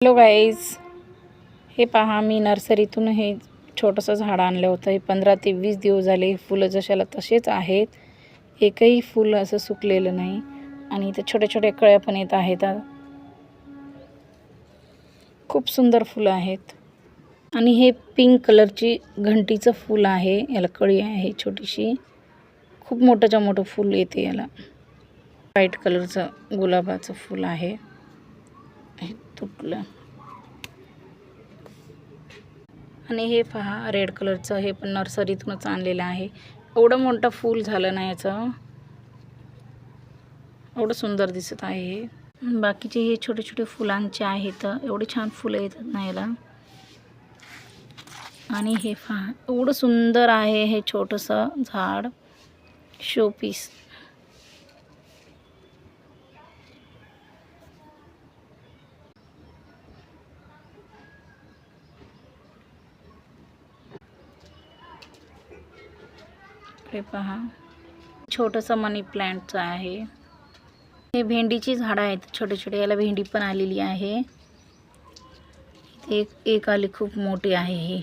Hello guys, हे पहा मी नर्सरीतून हे छोटंसं झाड आणलं होतं. हे 15 ते 20 दिवस झाले. फुलं जशाला तसेच आहेत, एकही फुल असं सुकलेलं नाही आणि इथे छोट्या छोट्या कळ्या पण येत आहेत. खूप सुंदर फुलं आहेत आणि हे पिंक कलरची घंटीचं फूल आहे. याला कळी आहे छोटीशी. खूप मोठंच्या मोठं फूल येते याला. व्हाईट कलरचं गुलाबाचं फूल आहे. हे तुटलं. आणि हे पहा रेड कलरचं, हे पण नर्सरीतूनच आणलेलं आहे. एवढं मोठं फूल झालं नाही याचं, एवढं सुंदर दिसत आहे हे. बाकीचे हे छोटे छोटे फुलांचे आहेत. एवढे छान फुलं येतात ना याला. आणि हे पहा एवढं सुंदर आहे हे छोटंसं झाड, शोपीस. हे पहा छोटंसं मनी प्लांटचं आहे. हे भेंडीची झाडं आहेत छोटे छोटे. याला भेंडी पण आलेली आहे. एक आली खूप मोठी आहे. ही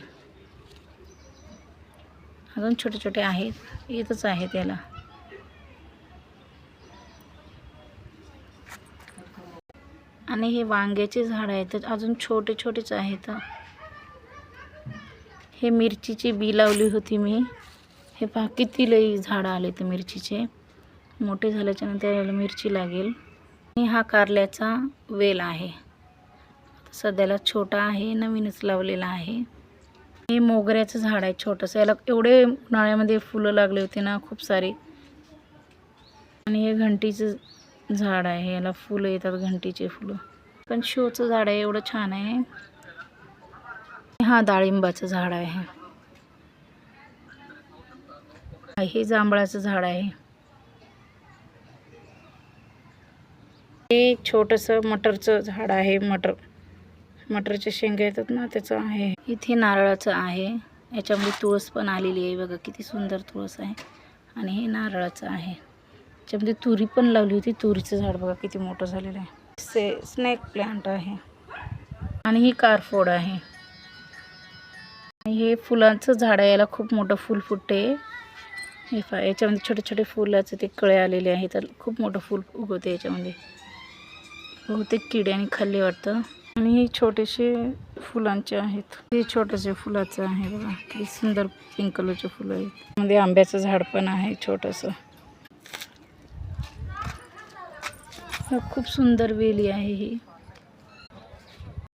अजून छोटे छोटे आहेत, येतच आहेत याला. आणि हे वांग्याचे झाड आहेत, अजून छोटे छोटेच आहेत. हे मिरचीची बी लावली होती मी. हे पहा किती लई झाडं आले तर मिरचीचे. मोठे झाल्याच्या नंतर याला मिरची लागेल. आणि हा कारल्याचा वेल आहे. सध्याला छोटा आहे, नवीनच लावलेला आहे. हे मोगऱ्याचं झाड आहे छोटंसं. याला एवढे उन्हाळ्यामध्ये फुलं लागले होते ना, खूप सारे. आणि हे घंटीचं झाड आहे. याला फुलं येतात, घंटीचे फुलं. पण शोचं झाड आहे, एवढं छान आहे. हा डाळिंबाचं झाड आहे. हे जांभळाचं झाड आहे. हे छोटंसं मटरचं झाड आहे. मटरचे शेंगे येतात ना, त्याचं आहे. इथे नारळाचं आहे. याच्यामध्ये तुळस पण आलेली आहे. बघा किती सुंदर तुळस आहे. आणि हे नारळाचं आहे. याच्यामध्ये तुरी पण लावली होती. तुरीचं झाड बघा किती मोठं झालेलं आहे. स्नेक प्लांट आहे. आणि ही कारफोड आहे. हे फुलांचं झाड आहे. याला खूप मोठं फूल फुटते. हे याच्यामध्ये छोटे छोटे फुलाचे ते कळे आलेले आहेत. तर खूप मोठं फूल उगवते याच्यामध्ये. बहुतेक किड्याने खाल्ले वाटतं. आणि हे छोटेसे फुलांचे आहेत. हे छोटेसे फुलाचं आहे बघा, किती सुंदर पिंक कलरचे फुलं आहेत. मध्ये आंब्याचं झाड पण आहे छोटंसं. खूप सुंदर वेली आहे ही.